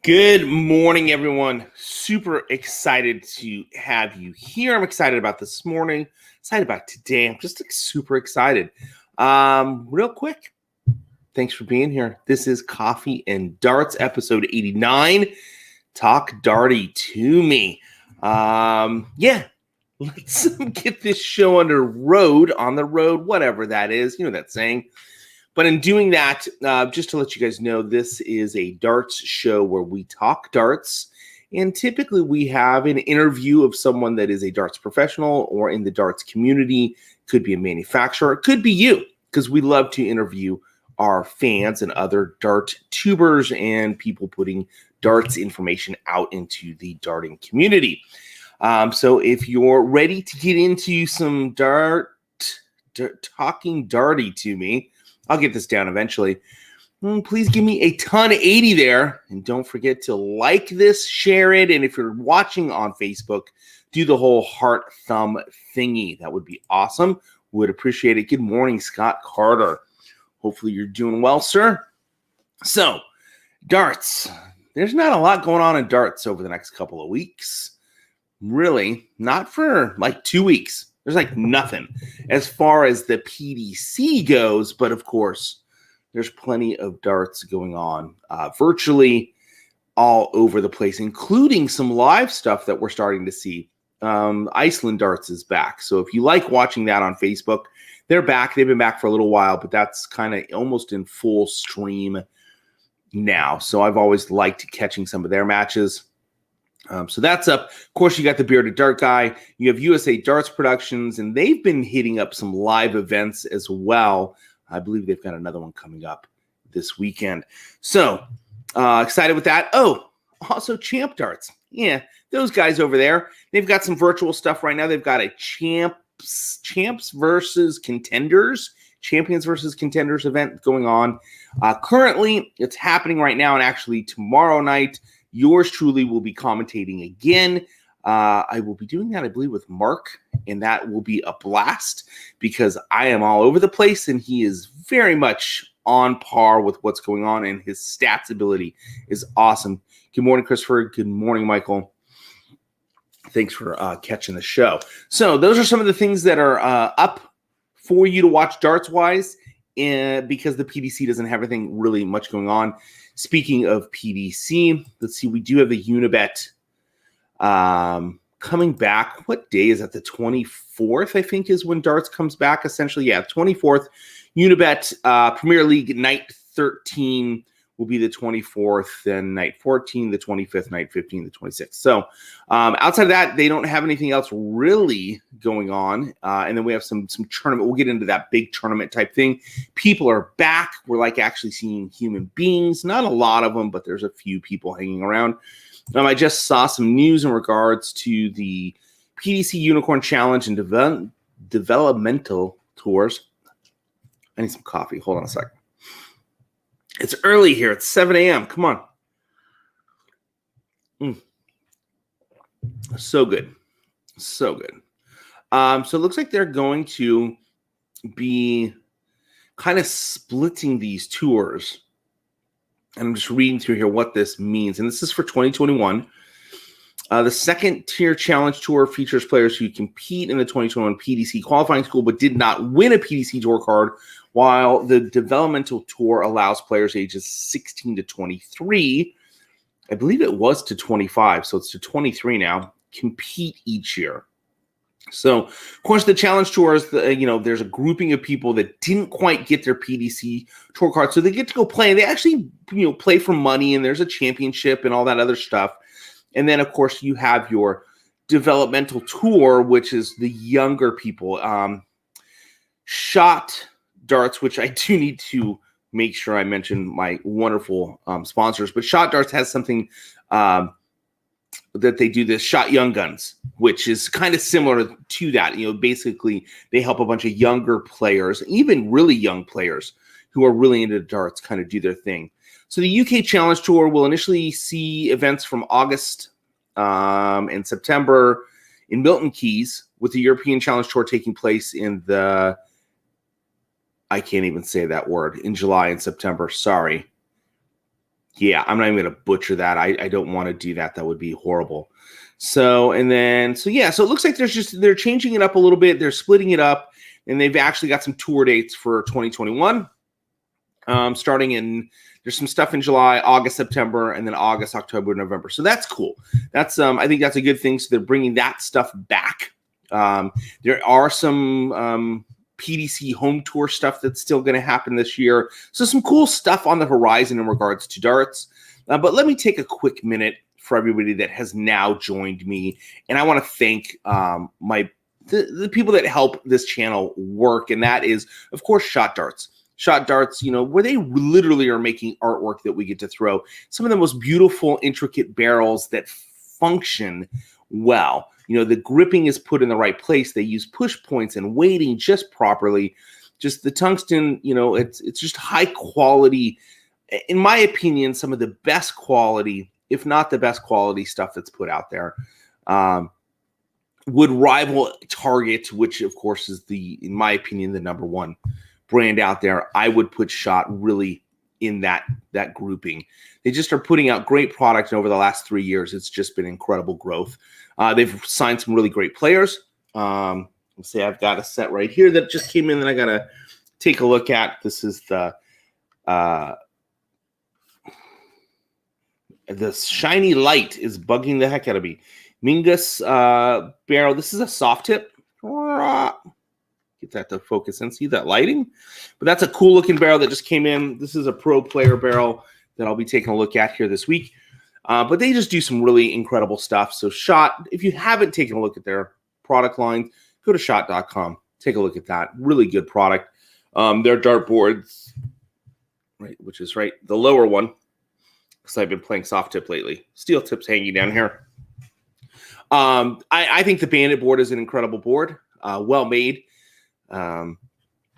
Good morning, everyone. Super excited to have you here. I'm excited about this morning, excited about today. I'm just super excited. Real quick, thanks for being here. This is Coffee and Darts, episode 89. Talk Darty to me. Let's get this show on the road, whatever that is. You know that saying. But in doing that, just to let you guys know, this is a darts show where we talk darts. And typically we have an interview of someone that is a darts professional or in the darts community. Could be a manufacturer. It could be you, because we love to interview our fans and other dart tubers and people putting darts information out into the darting community. So if you're ready to get into some talking darty to me, I'll get this down eventually. Please give me a ton of 80 there. And don't forget to like this, share it. And if you're watching on Facebook, do the whole heart thumb thingy. That would be awesome. Would appreciate it. Good morning, Scott Carter. Hopefully you're doing well, sir. So, darts. There's not a lot going on in darts over the next couple of weeks. Really, not for like 2 weeks. There's like nothing as far as the PDC goes, but of course, there's plenty of darts going on virtually all over the place, including some live stuff that we're starting to see. Iceland Darts is back. So if you like watching that on Facebook, they're back. They've been back for a little while, but that's kind of almost in full stream now. So I've always liked catching some of their matches. So that's up. Of course, you got the Bearded Dart Guy. You have USA Darts Productions, and they've been hitting up some live events as well. I believe they've got another one coming up this weekend. So excited with that. Oh, also Champ Darts. Yeah, those guys over there. They've got some virtual stuff right now. They've got a Champs versus Contenders, Champions versus Contenders event going on. Currently, it's happening right now, and actually tomorrow night, yours truly will be commentating again. I will be doing that, I believe, with Mark, and that will be a blast because I am all over the place, and he is very much on par with what's going on, and his stats ability is awesome. Good morning, Christopher. Good morning, Michael. Thanks for catching the show. So those are some of the things that are up for you to watch darts-wise, because the PDC doesn't have anything really much going on. Speaking of PDC, let's see, we do have the Unibet coming back. What day is that? The 24th, I think, is when darts comes back, essentially. Yeah, 24th. Unibet Premier League Night 13 will be the 24th, then Night 14, the 25th, Night 15, the 26th. So outside of that, they don't have anything else really going on. And then we have some tournament. We'll get into that big tournament type thing. People are back. We're like actually seeing human beings. Not a lot of them, but there's a few people hanging around. I just saw some news in regards to the PDC Unicorn Challenge and developmental tours. I need some coffee. Hold on a second. It's early here. It's 7 a.m. Come on. So good. So good. So it looks like they're going to be kind of splitting these tours. And I'm just reading through here what this means. And this is for 2021. The second tier challenge tour features players who compete in the 2021 PDC qualifying school but did not win a PDC tour card, while the developmental tour allows players ages 16 to 23, I believe it was to 25, so it's to 23 now, compete each year. So, of course, the challenge tours, there's a grouping of people that didn't quite get their PDC tour card, so they get to go play. And they actually, play for money, and there's a championship and all that other stuff. And then, of course, you have your developmental tour, which is the younger people. Shot Darts, which I do need to make sure I mention my wonderful sponsors. But Shot Darts has something that they do, this Shot Young Guns, which is kind of similar to that. Basically, they help a bunch of younger players, even really young players who are really into darts, kind of do their thing. So the UK Challenge Tour will initially see events from August and September in Milton Keyes, with the European Challenge Tour taking place in I can't even say that word, in July and September. Sorry. Yeah, I'm not even going to butcher that. I don't want to do that. That would be horrible. So it looks like they're changing it up a little bit. They're splitting it up, and they've actually got some tour dates for 2021. There's some stuff in July, August, September, and then August, October, November. So that's cool. That's I think that's a good thing. So they're bringing that stuff back. There are some PDC home tour stuff that's still going to happen this year. So some cool stuff on the horizon in regards to darts. But let me take a quick minute for everybody that has now joined me. And I want to thank the people that help this channel work. And that is, of course, Shot Darts. Shot Darts, where they literally are making artwork that we get to throw. Some of the most beautiful, intricate barrels that function well. The gripping is put in the right place. They use push points and weighting just properly. Just the tungsten, it's just high quality. In my opinion, some of the best quality, if not the best quality stuff that's put out there, would rival Target, which of course is in my opinion, the number one brand out there. I would put Shot really in that grouping. They just are putting out great product, and over the last 3 years, it's just been incredible growth. They've signed some really great players. Let's see, I've got a set right here that just came in that I got to take a look at. This is the shiny light is bugging the heck out of me. Mingus barrel. This is a soft tip. Get that to focus and see that lighting. But that's a cool looking barrel that just came in. This is a pro player barrel that I'll be taking a look at here this week. But they just do some really incredible stuff. So Shot, if you haven't taken a look at their product line, go to shot.com. Take a look at that. Really good product. Their dart boards, right, which is right, the lower one, because I've been playing soft tip lately. Steel tips hanging down here. I think the Bandit board is an incredible board. Well made. And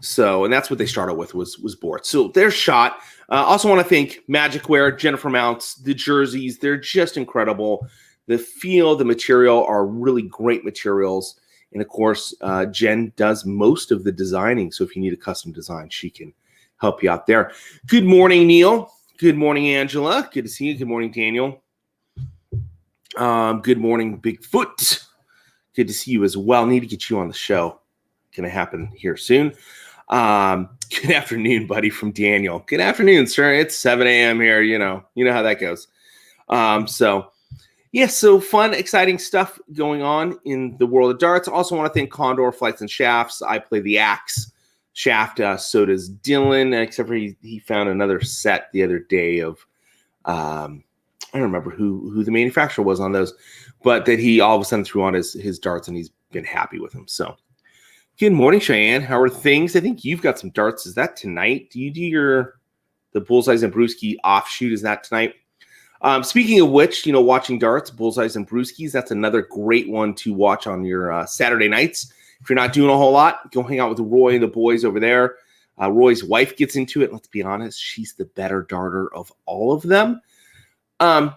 that's what they started with was boards. So there's Shot. Also want to thank Magicwear, Jennifer Mounts, the jerseys. They're just incredible. The feel, the material are really great materials. And of course, Jen does most of the designing. So if you need a custom design, she can help you out there. Good morning, Neil. Good morning, Angela. Good to see you. Good morning, Daniel. Good morning, Bigfoot. Good to see you as well. Need to get you on the show. Going to happen here soon. Good afternoon, buddy, from Daniel. Good afternoon, sir. It's 7 a.m. here. You know how that goes. So fun, exciting stuff going on in the world of darts. Also want to thank Condor Flights and Shafts. I play the Axe shaft. So does Dylan, except for he found another set the other day of, I don't remember who the manufacturer was on those, but that he all of a sudden threw on his darts and he's been happy with them. So good morning, Cheyenne. How are things? I think you've got some darts. Is that tonight? Do you do the Bullseyes and Brewski offshoot? Is that tonight? Speaking of which, watching darts, Bullseyes and Brewskis, that's another great one to watch on your Saturday nights. If you're not doing a whole lot, go hang out with Roy and the boys over there. Roy's wife gets into it. Let's be honest, she's the better darter of all of them. It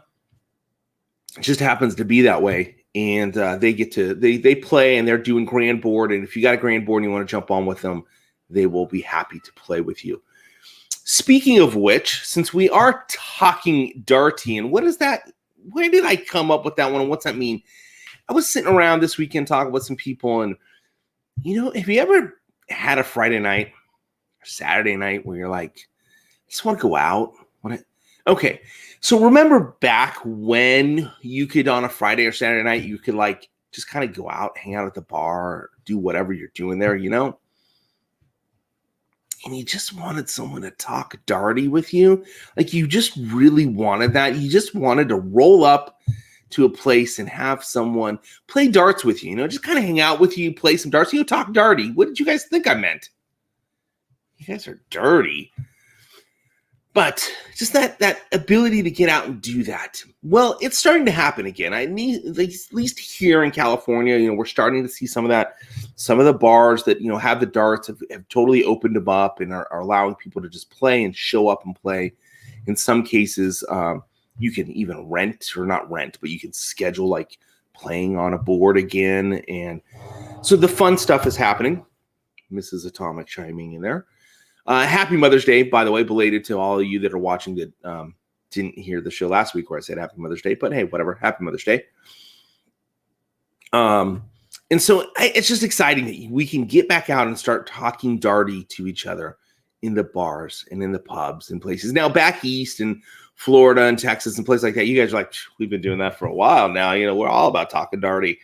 just happens to be that way. And they get to they play and they're doing grand board. And if you got a grand board and you want to jump on with them, they will be happy to play with you. Speaking of which, since we are talking darty, and what is that? Where did I come up with that one? And what's that mean? I was sitting around this weekend talking with some people, and have you ever had a Friday night or Saturday night where you're like, I just want to go out? Okay, so remember back when you could, on a Friday or Saturday night, you could just kind of go out, hang out at the bar, do whatever you're doing there, and you just wanted someone to talk darty with you. Like you just really wanted that. You just wanted to roll up to a place and have someone play darts with you, just kind of hang out with you, play some darts, talk darty. What did you guys think I meant? You guys are dirty. But just that ability to get out and do that. Well, it's starting to happen again. At least here in California, we're starting to see some of that. Some of the bars that, have the darts have totally opened them up and are allowing people to just play and show up and play. In some cases, you can even rent, or not rent, but you can schedule playing on a board again. And so the fun stuff is happening. Mrs. Atomic chiming in there. Happy Mother's Day, by the way, belated to all of you that are watching that didn't hear the show last week where I said Happy Mother's Day, but hey, whatever. Happy Mother's Day. And so it's just exciting that we can get back out and start talking darty to each other in the bars and in the pubs and places. Now, back east in Florida and Texas and places like that, you guys are like, we've been doing that for a while now. You know, we're all about talking darty.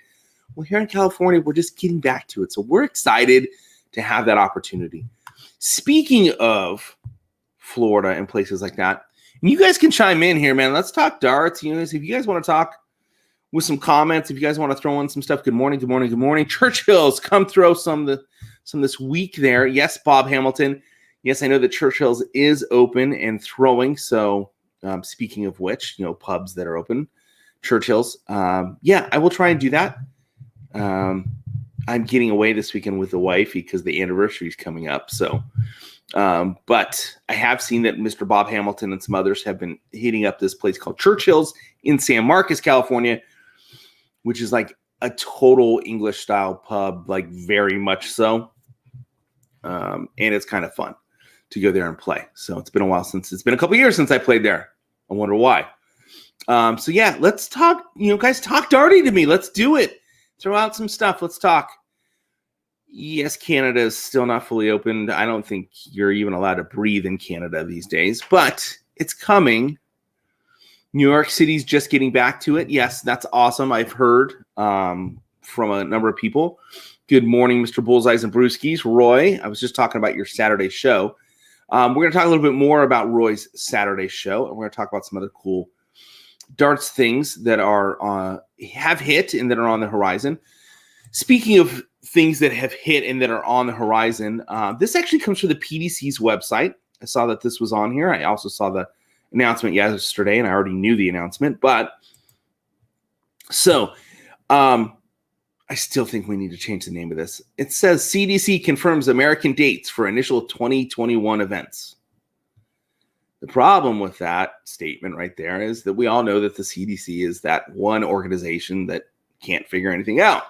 Well, here in California, we're just getting back to it. So we're excited to have that opportunity. Speaking of Florida and places like that, and you guys can chime in here, man. Let's talk darts. You know, if you guys want to talk with some comments, if you guys want to throw in some stuff, good morning, good morning, good morning. Churchill's, come throw some this week there. Yes, Bob Hamilton. Yes, I know that Churchill's is open and throwing. So speaking of which, you know, pubs that are open, Churchill's. Yeah, I will try and do that. I'm getting away this weekend with the wife because the anniversary is coming up. So, but I have seen that Mr. Bob Hamilton and some others have been hitting up this place called Churchill's in San Marcos, California, which is like a total English style pub, like very much so. And it's kind of fun to go there and play. So it's been a while it's been a couple years since I played there. I wonder why. So yeah, let's talk, you know, guys, talk darty to me. Let's do it. Throw out some stuff. Let's talk. Yes, Canada is still not fully opened. I don't think you're even allowed to breathe in Canada these days, but it's coming. New York City's just getting back to it. Yes, that's awesome. I've heard from a number of people. Good morning, Mr. Bullseyes and Brewskis. Roy, I was just talking about your Saturday show. We're going to talk a little bit more about Roy's Saturday show, and we're going to talk about some other cool darts things that are have hit and that are on the horizon. Speaking of things that have hit and that are on the horizon, this actually comes from the PDC's website. I saw that this was on here. I also saw the announcement yesterday, and I already knew the announcement. But so I still think we need to change the name of this. It says CDC confirms American dates for initial 2021 events. The problem with that statement right there is that we all know that the CDC is that one organization that can't figure anything out.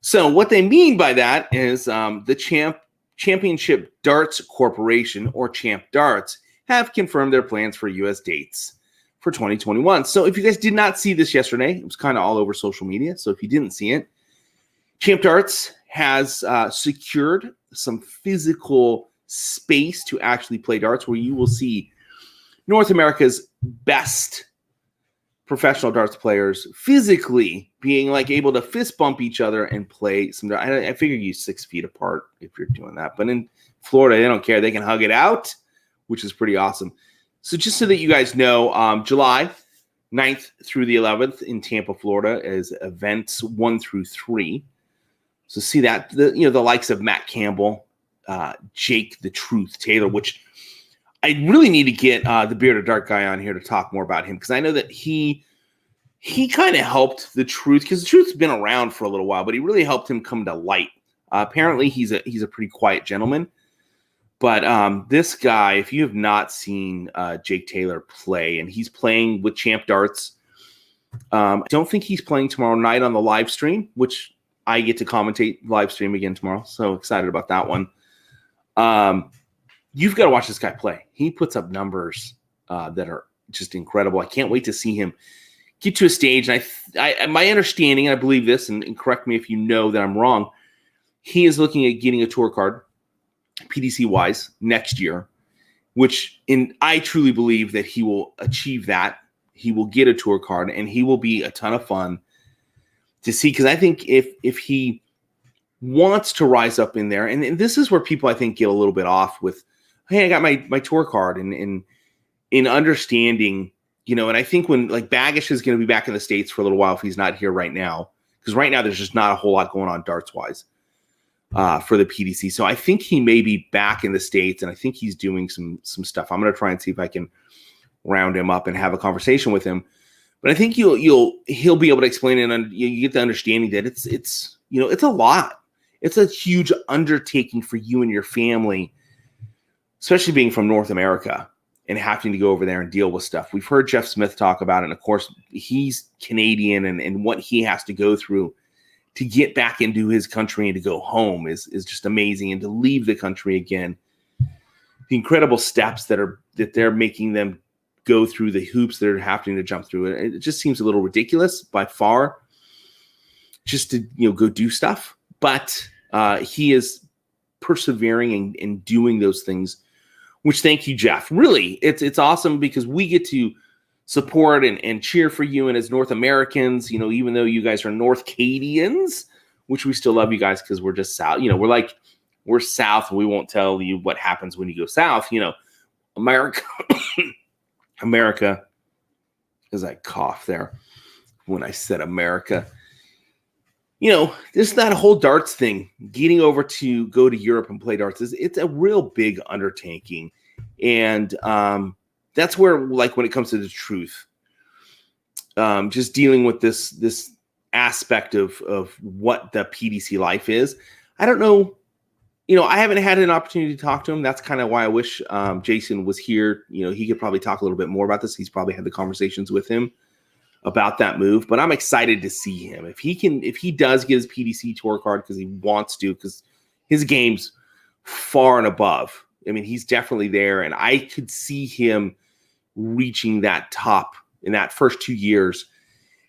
So what they mean by that is the Championship Darts Corporation, or Champ Darts, have confirmed their plans for U.S. dates for 2021. So if you guys did not see this yesterday, it was kind of all over social media. So if you didn't see it, Champ Darts has secured some physical space to actually play darts, where you will see North America's best professional darts players physically being like able to fist bump each other and play some darts. I figure you 6 feet apart if you're doing that. But in Florida, they don't care. They can hug it out, which is pretty awesome. So just so that you guys know, July 9th through the 11th in Tampa, Florida is events 1 through 3. So see that, the likes of Matt Campbell, Jake the Truth Taylor, which I really need to get the Bearded Dart guy on here to talk more about him, because I know that he kind of helped the Truth, because the Truth's been around for a little while, but he really helped him come to light. Apparently, he's a pretty quiet gentleman. But this guy, if you have not seen Jake Taylor play, and he's playing with Champ Darts, I don't think he's playing tomorrow night on the live stream, which I get to commentate live stream again tomorrow. So excited about that one. You've got to watch this guy play. He puts up numbers that are just incredible. I can't wait to see him get to a stage. And I my understanding, I believe this, and correct me if you know that I'm wrong, he is looking at getting a tour card, PDC-wise, next year, I truly believe that he will achieve that. He will get a tour card, and he will be a ton of fun to see, because I think if he wants to rise up in there, and this is where people, I think, get a little bit off with, hey, I got my tour card, and in understanding, and I think when, like, Baggish is going to be back in the States for a little while if he's not here right now, because right now there's just not a whole lot going on darts-wise for the PDC. So I think he may be back in the States, and I think he's doing some stuff. I'm going to try and see if I can round him up and have a conversation with him. But I think he'll be able to explain it, and you get the understanding that it's a lot. It's a huge undertaking for you and your family, especially being from North America and having to go over there and deal with stuff. We've heard Jeff Smith talk about it, and of course he's Canadian, and what he has to go through to get back into his country and to go home is just amazing. And to leave the country again, the incredible steps that they're making them go through the hoops they're having to jump through. It just seems a little ridiculous by far, just to go do stuff. But he is persevering and doing those things. Which, thank you, Jeff. Really, it's awesome because we get to support and cheer for you, and as North Americans, even though you guys are North Cadians, which we still love you guys because we're just south. We're south, and we won't tell you what happens when you go south. America, America, as I cough there when I said America. This that whole darts thing, getting over to go to Europe and play darts, it's a real big undertaking. And that's where, when it comes to the truth, just dealing with this aspect of what the PDC life is. I don't know. I haven't had an opportunity to talk to him. That's kind of why I wish Jason was here. He could probably talk a little bit more about this. He's probably had the conversations with him about that move, but I'm excited to see him. If he does get his PDC tour card because he wants to, because his game's far and above. I mean, he's definitely there, and I could see him reaching that top in that first 2 years.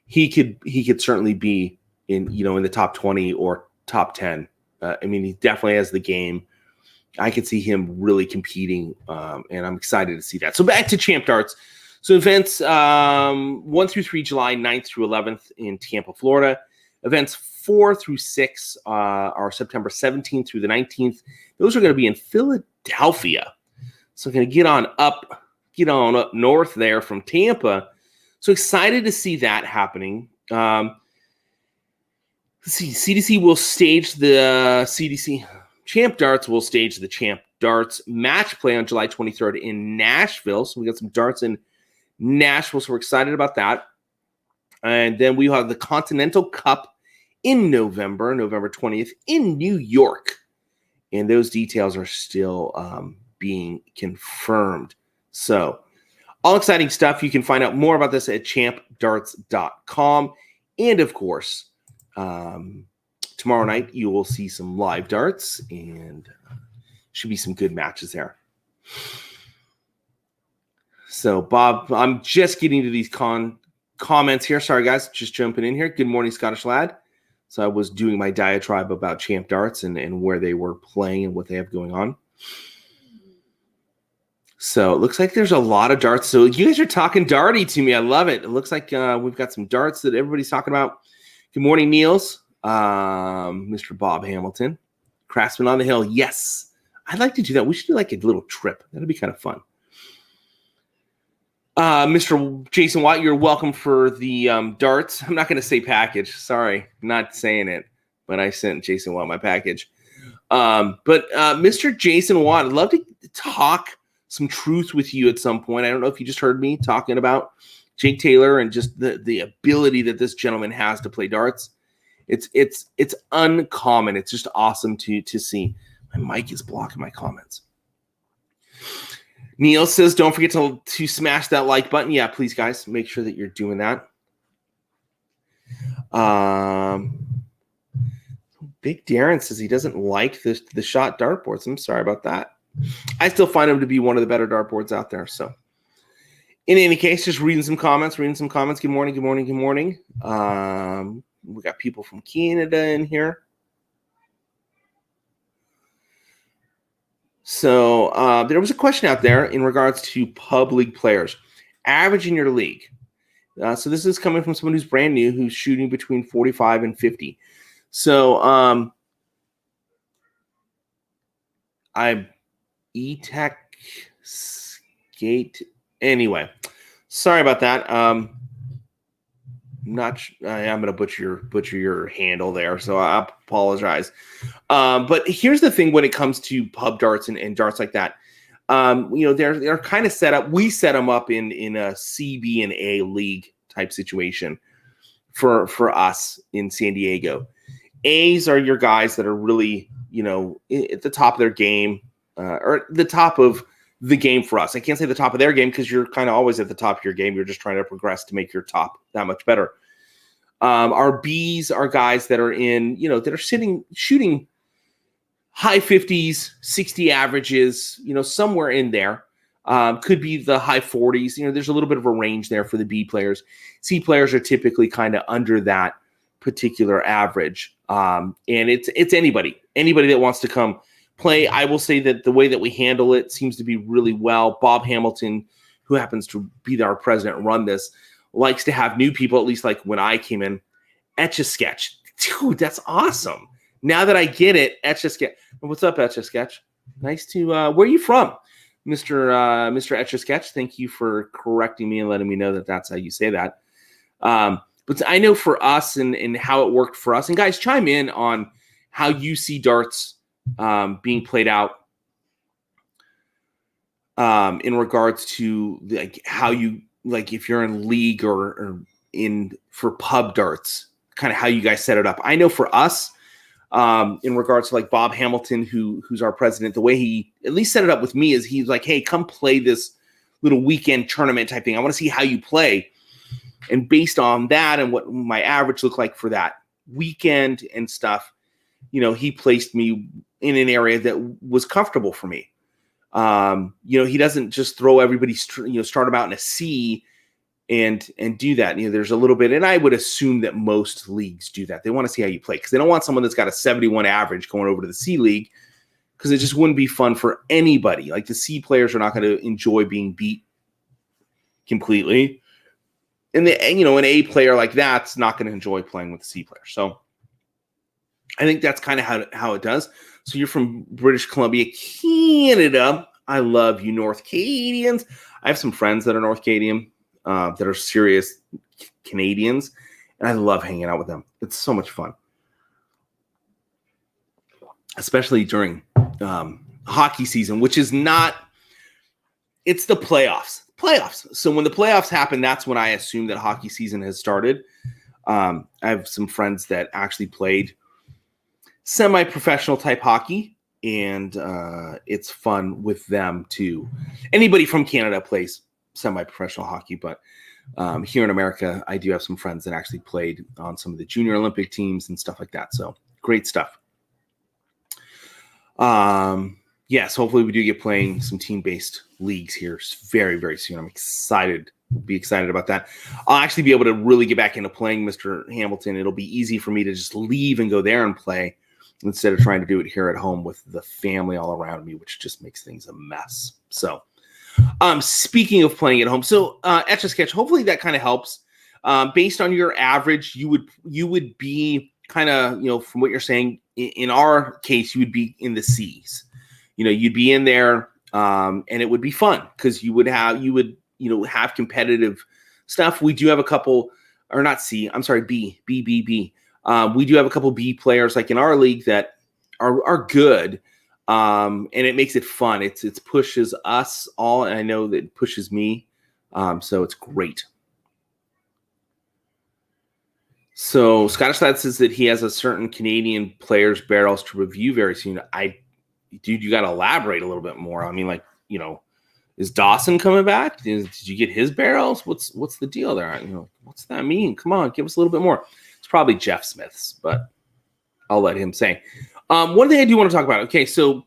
He could certainly be in the top 20 or top 10. He definitely has the game. I could see him really competing, and I'm excited to see that. So back to Champ Darts. So events 1 through 3, July 9th through 11th in Tampa, Florida. Events 4 through 6 are September 17th through the 19th. Those are going to be in Philadelphia. So going to get on up north there from Tampa. So excited to see that happening. Let's see, CDC will stage the CDC. Champ Darts will stage the Champ Darts match play on July 23rd in Nashville. So we got some darts in Nashville, so we're excited about that. And then we have the Continental Cup in November 20th in New York. And those details are still being confirmed. So all exciting stuff. You can find out more about this at champdarts.com. And of course, tomorrow night you will see some live darts, and should be some good matches there. So, Bob, I'm just getting to these comments here. Sorry, guys, just jumping in here. Good morning, Scottish Lad. So I was doing my diatribe about Champ Darts and where they were playing and what they have going on. So it looks like there's a lot of darts. So you guys are talking darty to me. I love it. It looks like we've got some darts that everybody's talking about. Good morning, Niels. Mr. Bob Hamilton. Craftsman on the Hill. Yes. I'd like to do that. We should do like a little trip. That'd be kind of fun. Mr. Jason Watt, you're welcome for the darts. I'm not going to say package. Sorry, not saying it, but I sent Jason Watt my package. But Mr. Jason Watt, I'd love to talk some truth with you at some point. I don't know if you just heard me talking about Jake Taylor and just the ability that this gentleman has to play darts. It's uncommon. It's just awesome to see. My mic is blocking my comments. Neil says, don't forget to smash that like button. Yeah, please, guys, make sure that you're doing that. Big Darren says he doesn't like the shot dartboards. I'm sorry about that. I still find him to be one of the better dartboards out there. So, in any case, just reading some comments. Good morning. We got people from Canada in here. So there was a question out there in regards to pub league players. Average in your league. So this is coming from someone who's brand new, who's shooting between 45 and 50. So I E-Tech Skate. Anyway, sorry about that. I'm going to butcher your handle there, so I apologize. But here's the thing: when it comes to pub darts and darts like that, they're kind of set up. We set them up in a C, B, and A league type situation for us in San Diego. A's are your guys that are really at the top of their game, or the top of the game for us. I can't say the top of their game because you're kind of always at the top of your game. You're just trying to progress to make your top that much better. Our B's are guys that are in, that are shooting high 50s, 60 averages, somewhere in there. Could be the high 40s. There's a little bit of a range there for the B players. C players are typically kind of under that particular average. And it's anybody that wants to come play. I will say that the way that we handle it seems to be really well. Bob Hamilton, who happens to be our president and run this, likes to have new people, at least like when I came in, Etch-a-Sketch. Dude, that's awesome. Now that I get it, Etch-a-Sketch. What's up, Etch-a-Sketch? Nice to, where are you from? Mr. Etch-a-Sketch, thank you for correcting me and letting me know that that's how you say that. But I know for us and how it worked for us, and guys, chime in on how you see darts being played out in regards to like how you, like if you're in league or in for pub darts, kind of how you guys set it up. I know for us, in regards to like Bob Hamilton, who's our president, the way he at least set it up with me is he's like, hey, come play this little weekend tournament type thing. I want to see how you play. And based on that and what my average looked like for that weekend and stuff, he placed me in an area that was comfortable for me. He doesn't just throw everybody, start them out in a C and do that. There's a little bit, and I would assume that most leagues do that. They want to see how you play because they don't want someone that's got a 71 average going over to the C league because it just wouldn't be fun for anybody. Like the C players are not going to enjoy being beat completely. And an A player like that's not going to enjoy playing with the C player. So I think that's kind of how it does. So you're from British Columbia, Canada. I love you, North Canadians. I have some friends that are North Canadian. That are serious Canadians, and I love hanging out with them. It's so much fun, especially during hockey season, which is not – it's the playoffs. So when the playoffs happen, that's when I assume that hockey season has started. I have some friends that actually played semi-professional type hockey, and it's fun with them too. Anybody from Canada plays semi-professional hockey, but here in America, I do have some friends that actually played on some of the junior Olympic teams and stuff like that. So great stuff. Yes, hopefully we do get playing some team-based leagues here very, very soon. I'm excited. Be excited about that. I'll actually be able to really get back into playing Mr. Hamilton. It'll be easy for me to just leave and go there and play instead of trying to do it here at home with the family all around me, which just makes things a mess. So speaking of playing at home, so Etch-a-Sketch, hopefully that kind of helps. Based on your average, you would be kind of, from what you're saying, in our case, you would be in the C's. You'd be in there, and it would be fun because you would have competitive stuff. We do have a couple, or not C, I'm sorry, B. We do have a couple B players like in our league that are good. And it makes it fun. It pushes us all, and I know that it pushes me. So it's great. So Scottish Lad says that he has a certain Canadian players' barrels to review very soon. Dude, you got to elaborate a little bit more. I mean, is Dawson coming back? Did you get his barrels? What's the deal there? What's that mean? Come on, give us a little bit more. It's probably Jeff Smith's, but I'll let him say. One thing I do want to talk about. Okay, so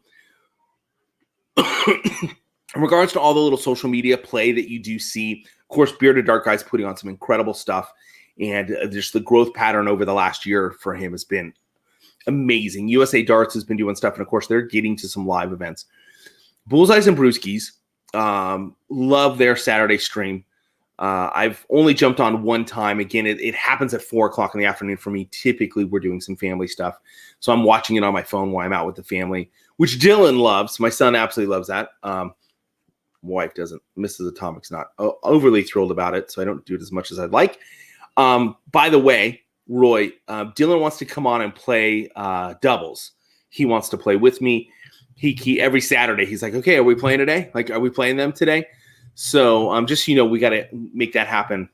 in regards to all the little social media play that you do see, of course, Bearded Dark Guy's putting on some incredible stuff, and just the growth pattern over the last year for him has been amazing. USA Darts has been doing stuff, and of course, they're getting to some live events. Bullseyes and Brewskis, love their Saturday stream. I've only jumped on one time. Again, it happens at 4:00 in the afternoon for me. Typically, we're doing some family stuff. So I'm watching it on my phone while I'm out with the family, which Dylan loves. My son absolutely loves that. Wife doesn't. Mrs. Atomic's not overly thrilled about it, so I don't do it as much as I'd like. By the way, Roy, Dylan wants to come on and play doubles. He wants to play with me. He every Saturday, he's like, okay, are we playing today? Like, are we playing them today? So just we got to make that happen.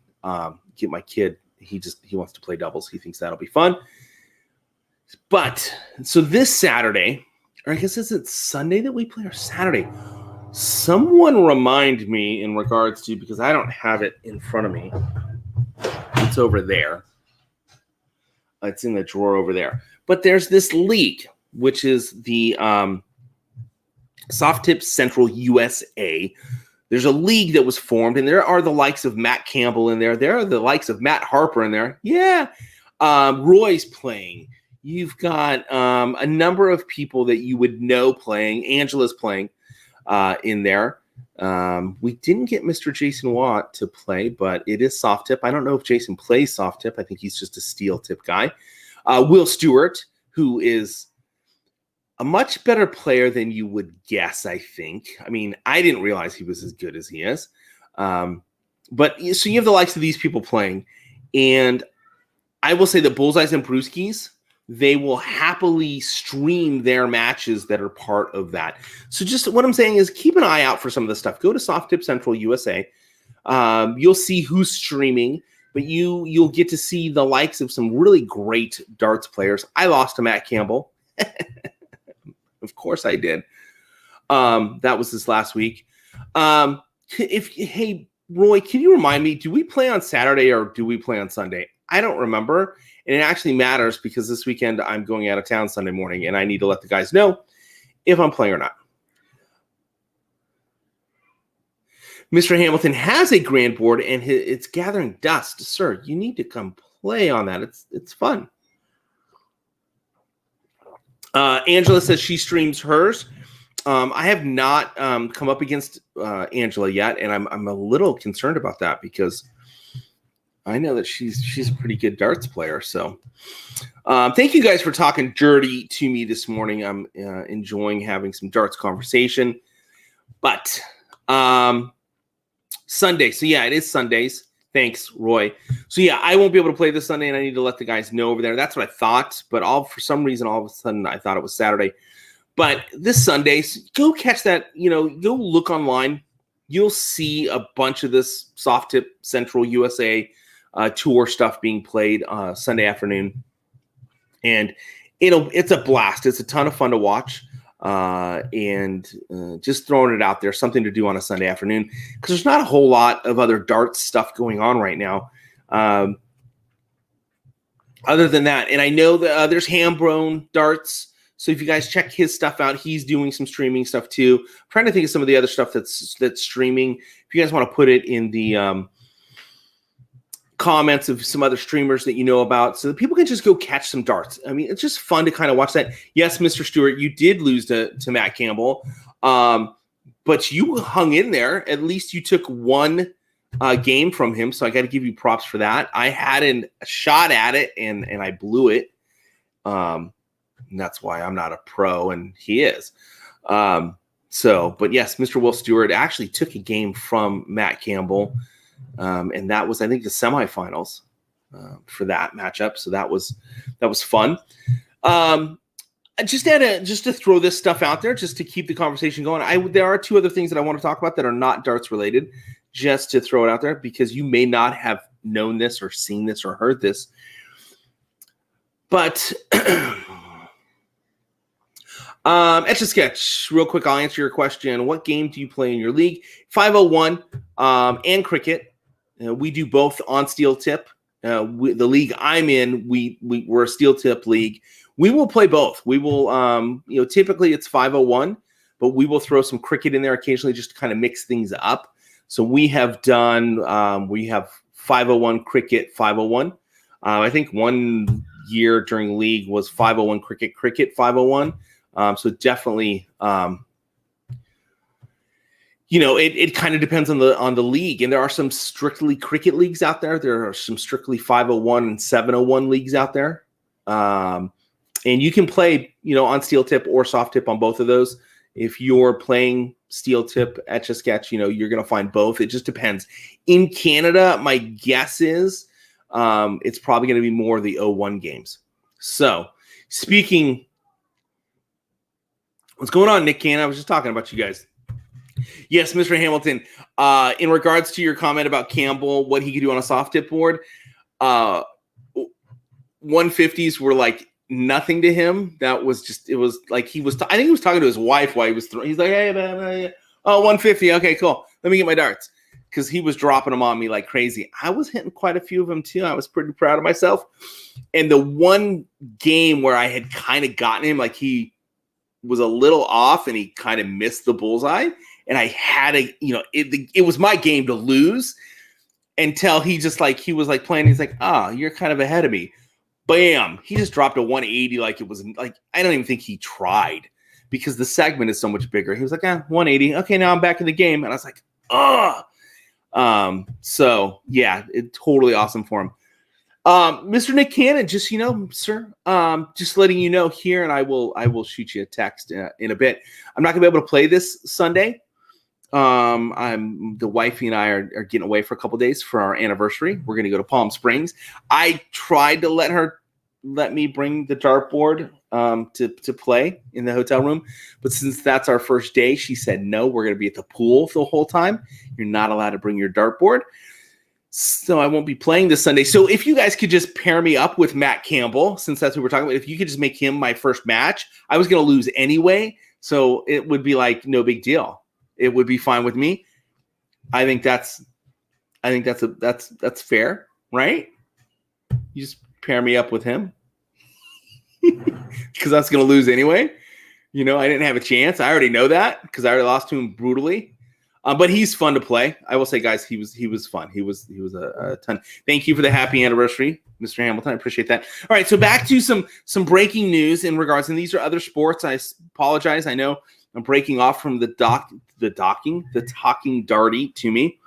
Get my kid. He wants to play doubles. He thinks that'll be fun. But so this Saturday, or I guess it's Sunday that we play, or Saturday. Someone remind me in regards to, because I don't have it in front of me. It's over there. It's in the drawer over there. But there's this league, which is the Soft Tips Central USA. There's a league that was formed, and there are the likes of Matt Campbell in there. There are the likes of Matt Harper in there. Yeah. Roy's playing. You've got a number of people that you would know playing. Angela's playing in there. We didn't get Mr. Jason Watt to play, but it is soft tip. I don't know if Jason plays soft tip. I think he's just a steel tip guy. Will Stewart, who is a much better player than you would guess, I think. I mean, I didn't realize he was as good as he is. But so you have the likes of these people playing. And I will say that Bullseyes and Brewskis, they will happily stream their matches that are part of that. So just what I'm saying is keep an eye out for some of the stuff. Go to Soft Tip Central USA. You'll see who's streaming, but you'll get to see the likes of some really great darts players. I lost to Matt Campbell. Of course I did. That was this last week. Hey, Roy, can you remind me, do we play on Saturday or do we play on Sunday? I don't remember. And it actually matters because this weekend I'm going out of town Sunday morning and I need to let the guys know if I'm playing or not. Mr. Hamilton has a grand board and it's gathering dust. Sir, you need to come play on that. It's fun. Angela says she streams hers. I have not come up against Angela yet, and I'm a little concerned about that because I know that she's a pretty good darts player. So thank you guys for talking dirty to me this morning. I'm enjoying having some darts conversation. But Sunday. So, yeah, it is Sundays. Thanks, Roy. So, yeah, I won't be able to play this Sunday, and I need to let the guys know over there. That's what I thought. But for some reason, all of a sudden, I thought it was Saturday. But this Sunday, so go catch that. Go look online. You'll see a bunch of this Soft Tip Central USA tour stuff being played Sunday afternoon. And it's a blast. It's a ton of fun to watch. And just throwing it out there, something to do on a Sunday afternoon, because there's not a whole lot of other darts stuff going on right now. Other than that, and I know that there's Hambone Darts. So if you guys check his stuff out, he's doing some streaming stuff too. I'm trying to think of some of the other stuff that's streaming. If you guys want to put it in the comments of some other streamers that you know about, so that people can just go catch some darts. I mean, it's just fun to kind of watch that. Yes, Mr. Stewart, you did lose to Matt Campbell, but you hung in there. At least you took one game from him, so I got to give you props for that. I had a shot at it, and I blew it. And that's why I'm not a pro, and he is. But yes, Mr. Will Stewart actually took a game from Matt Campbell. And that was, I think, the semifinals for that matchup. So that was fun. Just to throw this stuff out there, just to keep the conversation going. There are two other things that I want to talk about that are not darts related, just to throw it out there because you may not have known this or seen this or heard this. But Etch a Sketch, real quick, I'll answer your question. What game do you play in your league? 501 and cricket. We do both on steel tip. The league I'm in, we're a steel tip league. We will play both. We will, typically it's 501, but we will throw some cricket in there occasionally just to kind of mix things up. So we have done, we have 501 cricket, 501. I think one year during league was 501 cricket 501. So definitely, it kind of depends on the league, and there are some strictly cricket leagues out there. There are some strictly 501 and 701 leagues out there, and you can play, on steel tip or soft tip on both of those. If you're playing steel tip Etch a Sketch, you're going to find both. It just depends. In Canada, my guess is it's probably going to be more the 01 games. So, speaking. What's going on, Nick Cannon? I was just talking about you guys. Yes, Mr. Hamilton. In regards to your comment about Campbell, what he could do on a soft tip board, 150s were like nothing to him. That was just, it was like I think he was talking to his wife while he was throwing. He's like, hey, man, 150. Okay, cool. Let me get my darts. Because he was dropping them on me like crazy. I was hitting quite a few of them too. I was pretty proud of myself. And the one game where I had kind of gotten him, like he was a little off and he kind of missed the bullseye. and I had to, it was my game to lose until he was playing. He's like, you're kind of ahead of me. Bam. He just dropped a 180 like it was like, I don't even think he tried because the segment is so much bigger. He was like, 180. Okay, now I'm back in the game. And I was like, so yeah, it's totally awesome for him. Mr. Nick Cannon, just, sir, just letting you know here, and I will shoot you a text in a bit. I'm not gonna be able to play this Sunday. The wifey and I are getting away for a couple days for our anniversary. We're going to go to Palm Springs. I tried to let me bring the dartboard to play in the hotel room, but since that's our first day, she said no. We're going to be at the pool the whole time. You're not allowed to bring your dartboard, so I won't be playing this Sunday. So if you guys could just pair me up with Matt Campbell, since that's what we're talking about, if you could just make him my first match, I was going to lose anyway, so it would be like no big deal. It would be fine with me. I think that's fair, right? You just pair me up with him because I was going to lose anyway. I didn't have a chance. I already know that because I already lost to him brutally. But he's fun to play. I will say, guys, he was fun. He was a ton. Thank you for the happy anniversary, Mr. Hamilton. I appreciate that. All right, so back to some breaking news in regards, and these are other sports. I apologize. I know I'm breaking off from the Talking Darty to me.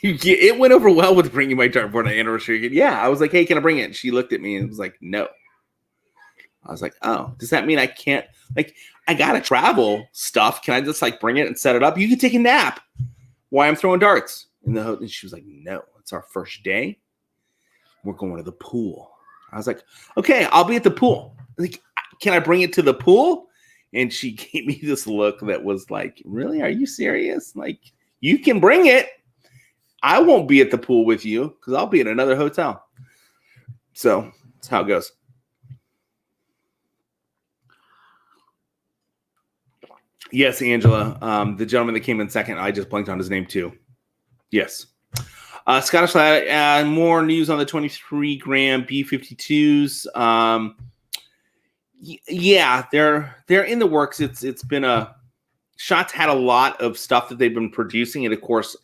It went over well with bringing my dartboard on anniversary. Yeah, I was like, hey, can I bring it? And she looked at me and was like, no. I was like, oh, does that mean I can't? Like, I got to travel stuff. Can I just bring it and set it up? You can take a nap while I'm throwing darts in the hotel. And she was like, no, it's our first day. We're going to the pool. I was like, okay, I'll be at the pool. Like, can I bring it to the pool? And she gave me this look that was like, really? Are you serious? Like, you can bring it. I won't be at the pool with you because I'll be at another hotel. So that's how it goes. Yes, Angela. The gentleman that came in second, I just blanked on his name too. Yes. Scottish Lad, more news on the 23-gram B-52s. Yeah, they're in the works. It's been Shot's had a lot of stuff that they've been producing, and of course,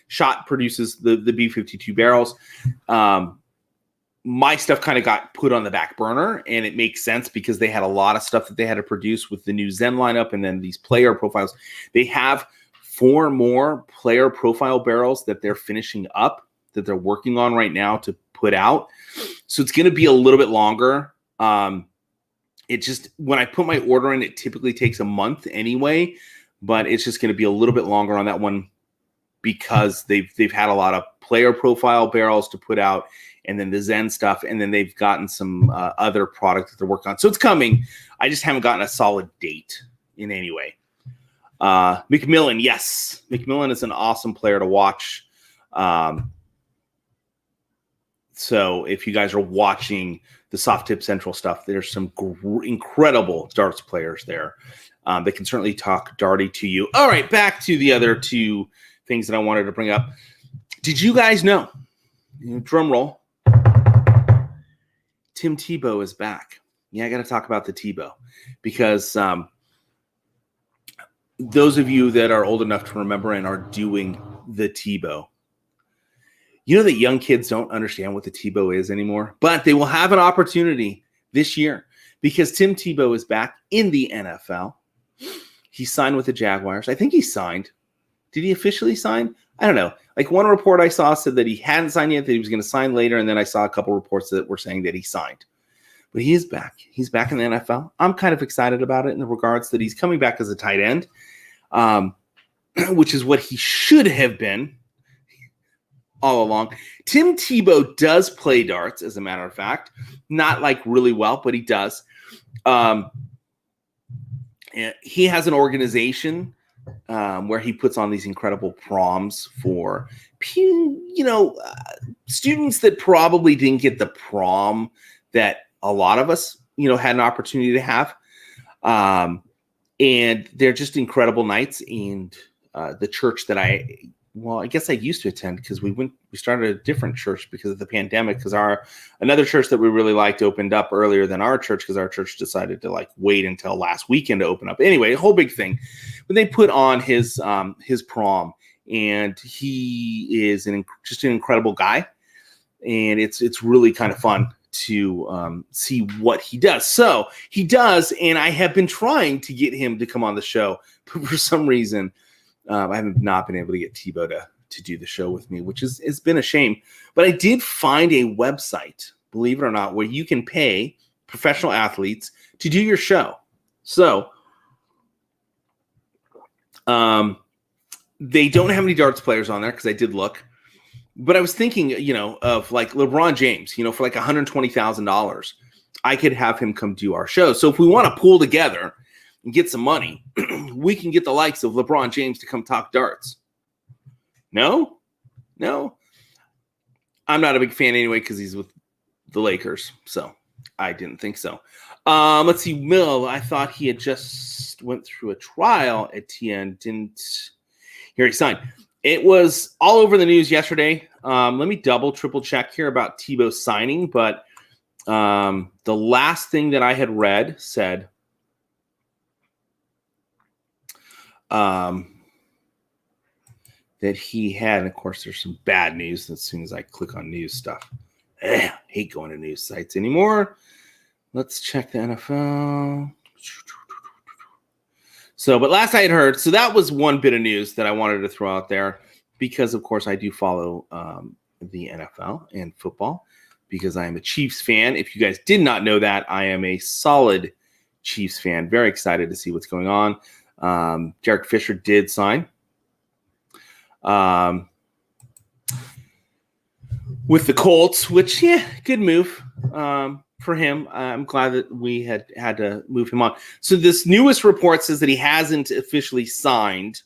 Shot produces the B-52 barrels. My stuff kind of got put on the back burner, and it makes sense because they had a lot of stuff that they had to produce with the new Zen lineup and then these player profiles. They have 4 more player profile barrels that they're finishing up, that they're working on right now to put out. So it's going to be a little bit longer. It just, when I put my order in, it typically takes a month anyway, but it's just going to be a little bit longer on that one because they've had a lot of player profile barrels to put out, and then the Zen stuff, and then they've gotten some other products that they're working on. So it's coming. I just haven't gotten a solid date in any way. McMillan, yes. McMillan is an awesome player to watch. So if you guys are watching the Soft Tip Central stuff, there's some incredible darts players there. They can certainly talk darty to you. All right, back to the other 2 things that I wanted to bring up. Did you guys know, drum roll, Tim Tebow is back? Yeah, I got to talk about the Tebow because those of you that are old enough to remember and are doing the Tebow, you know that young kids don't understand what the Tebow is anymore, but they will have an opportunity this year because Tim Tebow is back in the NFL. He signed with the Jaguars. I think he signed. Did he officially sign? I don't know. Like, one report I saw said that he hadn't signed yet, that he was going to sign later, and then I saw a couple reports that were saying that he signed. But he is back. He's back in the NFL. I'm kind of excited about it in the regards that he's coming back as a tight end, which is what he should have been all along. Tim Tebow does play darts, as a matter of fact. Not like really well, but he does. And he has an organization where he puts on these incredible proms for, students that probably didn't get the prom that a lot of us, had an opportunity to have. And they're just incredible nights. And the church that I well, I guess I used to attend because we started a different church because of the pandemic, because another church that we really liked opened up earlier than our church because our church decided to like wait until last weekend to open up. Anyway, a whole big thing. But they put on his prom, and he is just an incredible guy, and it's really kind of fun to see what he does. So he does, and I have been trying to get him to come on the show, but for some reason, I have not been able to get Tebow to do the show with me, which has been a shame. But I did find a website, believe it or not, where you can pay professional athletes to do your show. So they don't have any darts players on there because I did look. But I was thinking, of like LeBron James, for like $120,000, I could have him come do our show. So if we want to pool together and get some money, we can get the likes of LeBron James to come talk darts. No, I'm not a big fan anyway because he's with the Lakers, so I didn't think so. Let's see, Mill. I thought he had just went through a trial at TN. Didn't hear he signed. It was all over the news yesterday. Let me triple check here about Tebow signing, but the last thing that I had read said that he had, and of course there's some bad news as soon as I click on news stuff. I hate going to news sites anymore. Let's check the NFL. So, but last I had heard, so that was one bit of news that I wanted to throw out there because, of course, I do follow the NFL and football because I am a Chiefs fan. If you guys did not know that, I am a solid Chiefs fan. Very excited to see what's going on. Derek Fisher did sign with the Colts, which, good move for him. I'm glad that we had to move him on. So this newest report says that he hasn't officially signed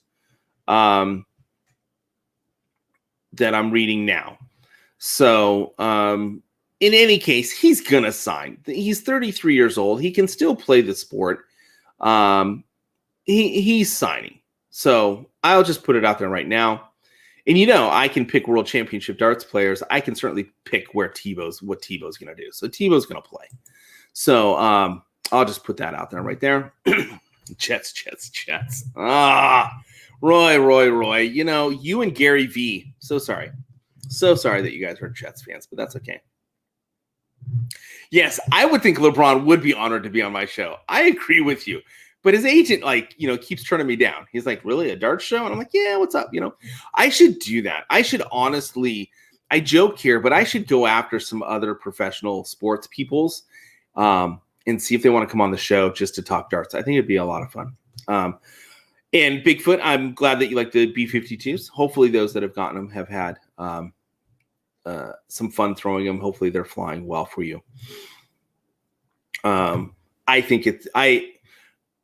that I'm reading now. So in any case, he's going to sign. He's 33 years old. He can still play the sport. He's signing. So I'll just put it out there right now. And I can pick world championship darts players. I can certainly pick what Tebow's going to do. So Tebow's going to play. So I'll just put that out there right there. Jets. Roy. You and Gary V. So sorry that you guys are Jets fans, but that's okay. Yes, I would think LeBron would be honored to be on my show. I agree with you. But his agent, keeps turning me down. He's like, really, a darts show? And I'm like, yeah, what's up? I should do that. I should honestly, I joke here, but I should go after some other professional sports peoples and see if they want to come on the show just to talk darts. I think it'd be a lot of fun. And Bigfoot, I'm glad that you like the B-52s. Hopefully those that have gotten them have had some fun throwing them. Hopefully they're flying well for you. I think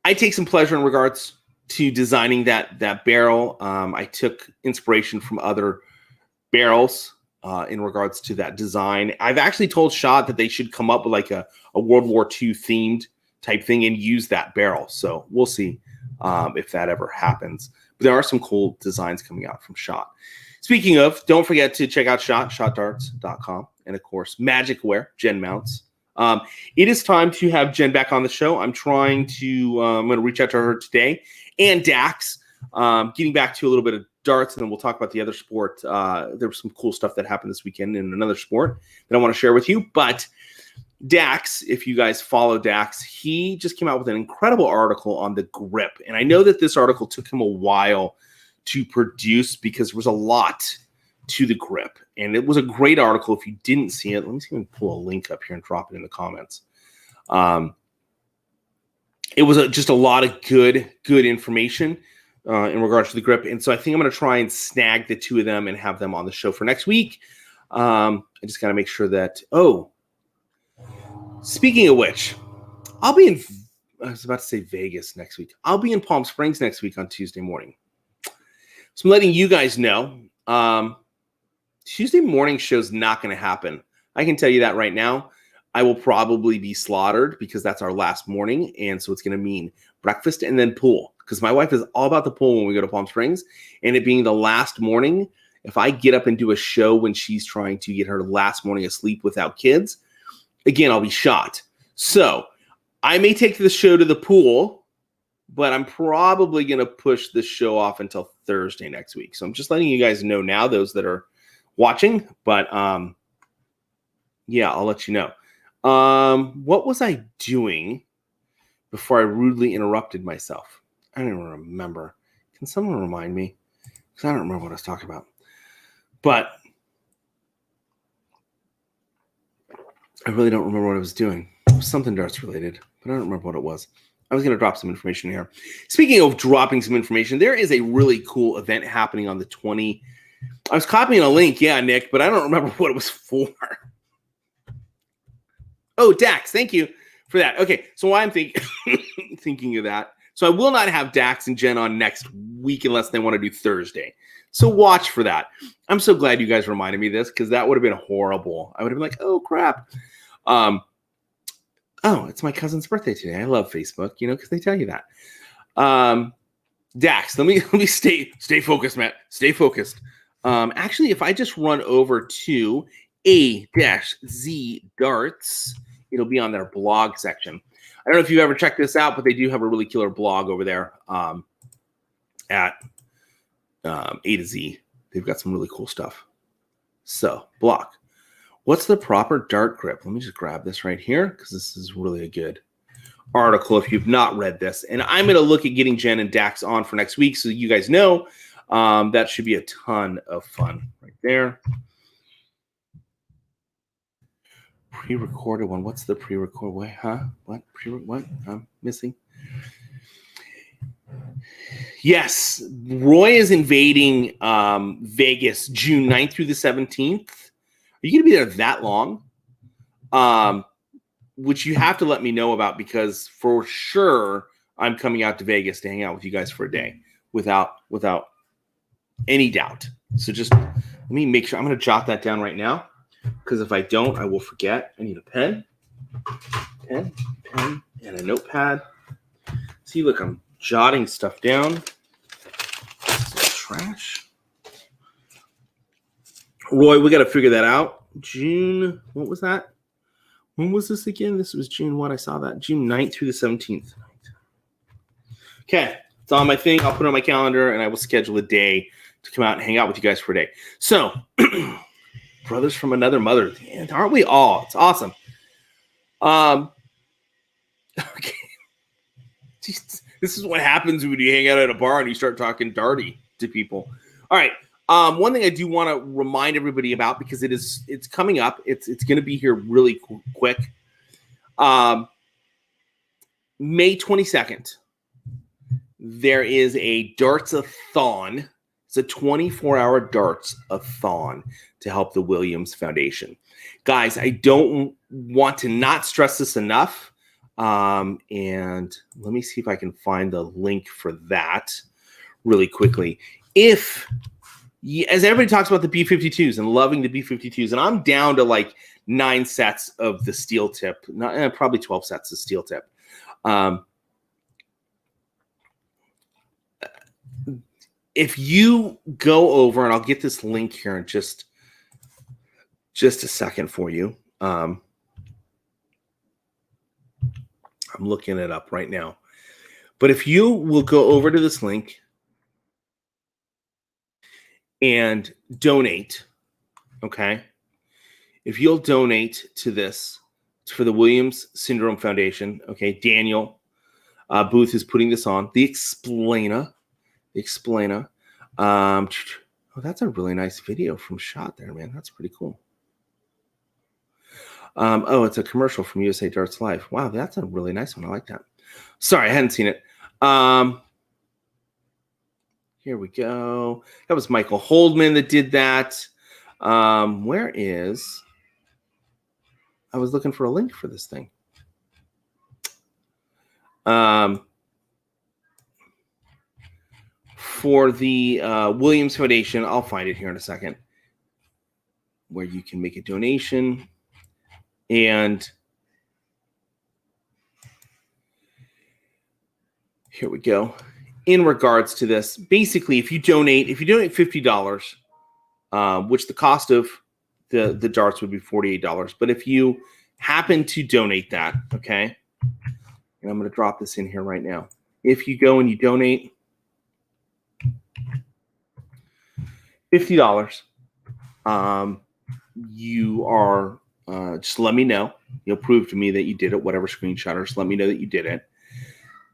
I take some pleasure in regards to designing that barrel. I took inspiration from other barrels in regards to that design. I've actually told Shot that they should come up with like a World War II themed type thing and use that barrel. So we'll see if that ever happens. But there are some cool designs coming out from Shot. Speaking of, don't forget to check out shotdarts.com. And of course, Magicwear, Jen Mounts. It is time to have Jen back on the show. I'm going to reach out to her today and Dax, getting back to a little bit of darts, and then we'll talk about the other sport. There was some cool stuff that happened this weekend in another sport that I want to share with you. But Dax, if you guys follow Dax, he just came out with an incredible article on the grip. And I know that this article took him a while to produce because there was a lot to the grip. And it was a great article. If you didn't see it, let me see if I can pull a link up here and drop it in the comments. It was just a lot of good information in regards to the grip. And so I think I'm going to try and snag the two of them and have them on the show for next week. I just got to make sure that, speaking of which, I was about to say Vegas next week. I'll be in Palm Springs next week on Tuesday morning. So I'm letting you guys know. Tuesday morning show's not going to happen. I can tell you that right now. I will probably be slaughtered because that's our last morning. And so it's going to mean breakfast and then pool. because my wife is all about the pool when we go to Palm Springs, and it being the last morning. If I get up and do a show when she's trying to get her last morning of sleep without kids, again, I'll be shot. So I may take the show to the pool, but I'm probably going to push the show off until Thursday next week. So I'm just letting you guys know now, those that are watching. But yeah, I'll let you know. What was I doing before I rudely interrupted myself? I don't even remember. Can someone remind me? Because I don't remember what I was talking about. But I really don't remember what I was doing. It was something darts related, but I don't remember what it was. I was going to drop some information here. Speaking of dropping some information, there is a really cool event happening on the 20. I was copying a link, yeah, Nick, but I don't remember what it was for. Oh, Dax, thank you for that. Okay, so why I'm thinking of that. So I will not have Dax and Jen on next week unless they want to do Thursday. So watch for that. I'm so glad you guys reminded me of this because that would have been horrible. I would have been like, oh, crap. Oh, it's my cousin's birthday today. I love Facebook, because they tell you that. Dax, let me stay focused, Matt. Stay focused. Actually, if I just run over to A-Z Darts, it'll be on their blog section. I don't know if you've ever checked this out, but they do have a really killer blog over there at A to Z. They've got some really cool stuff. So, blog. What's the proper dart grip? Let me just grab this right here because this is really a good article if you've not read this. And I'm going to look at getting Jen and Dax on for next week so you guys know. That should be a ton of fun right there. Pre-recorded one. What's the pre-recorded way? Huh? What? What? I'm missing. Yes, Roy is invading Vegas June 9th through the 17th. Are you going to be there that long? Which you have to let me know about because for sure I'm coming out to Vegas to hang out with you guys for a day without any doubt. So just let me make sure. I'm going to jot that down right now because if I don't, I will forget. I need a pen, and a notepad. See, look, I'm jotting stuff down. Trash. Roy, we got to figure that out. June, what was that? When was this again? This was June what? I saw that. June 9th through the 17th. Okay, it's on my thing. I'll put it on my calendar, and I will schedule a day to come out and hang out with you guys for a day. So, brothers from another mother. Man, aren't we all? It's awesome. Okay. Jeez, this is what happens when you hang out at a bar and you start talking darty to people. All right. One thing I do want to remind everybody about because it's coming up. It's going to be here really quick. May 22nd, there is a darts-a-thon. It's a 24-hour darts-a-thon to help the Williams Foundation. Guys, I don't want to not stress this enough. And let me see if I can find the link for that really quickly. As everybody talks about the B-52s and loving the B-52s, and I'm down to like 9 sets of the steel tip, probably 12 sets of steel tip. If you go over, and I'll get this link here in just a second for you. I'm looking it up right now. But if you will go over to this link and donate, okay? If you'll donate to this, it's for the Williams Syndrome Foundation, okay? Daniel Booth is putting this on. The Explainer. Oh, that's a really nice video from Shot there, man. That's pretty cool. Oh, it's a commercial from USA Darts Live. Wow, that's a really nice one. I like that. Sorry, I hadn't seen it. Here we go. That was Michael Holdman that did that. Where is... I was looking for a link for this thing. For the Williams Foundation, I'll find it here in a second, where you can make a donation. And here we go. in regards to this, basically, if you donate $50, which the cost of the darts would be $48, but if you happen to donate that, okay, and I'm going to drop this in here right now. If you go and you donate $50, you are just let me know. You'll prove to me that you did it, whatever screenshot, or just let me know that you did it.